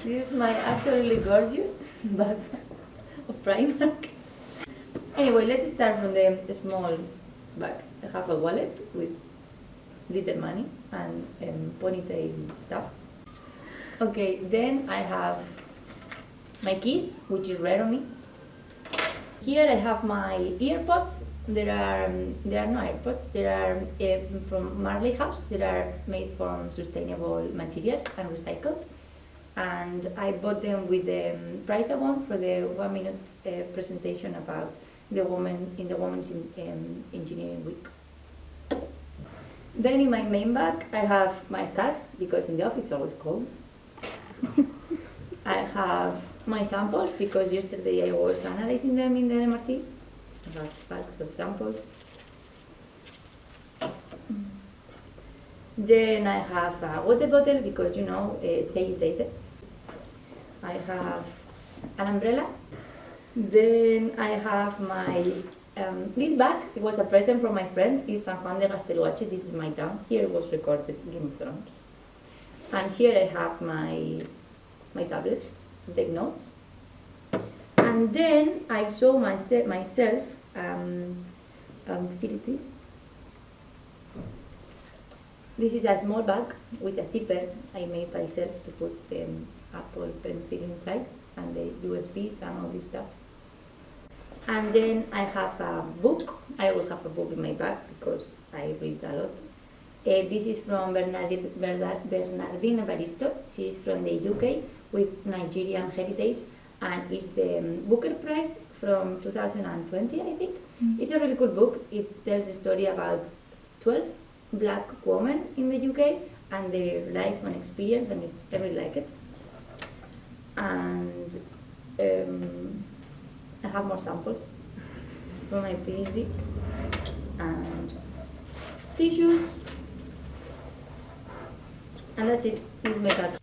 This is my absolutely gorgeous bag of Primark. Anyway, let's start from the small bags. I have a wallet with little money and ponytail stuff. Okay, then I have my keys, which is rare on me. Here I have my earpods. There are no AirPods. They are from Marley House. They are made from sustainable materials and recycled. And I bought them with the price I won for the 1 minute presentation about the woman in the Women's Engineering Week. Then in my main bag I have my scarf because in the office it's always cold. I have my samples because yesterday I was analyzing them in the MRC. I have bags of samples. Then I have a water bottle because stay hydrated. I have an umbrella. Then I have my this bag. It was a present from my friends. It's San Juan de Gasteluache. This is my town. Here it was recorded Game of Thrones. And here I have my tablet to take notes. And then I saw myself. Here it is. This is a small bag with a zipper I made myself to put the Apple Pencil inside and the USBs and all this stuff. And then I have a book. I always have a book in my bag because I read a lot. This is from Bernardine Evaristo. She is from the UK with Nigerian heritage, and it's the Booker Prize from 2020, I think. It's a really cool book. It tells a story about 12 black women in the UK and their life and experience, and I really like it. And I have more samples from my PhD and tissues, and that's it. This is my bag.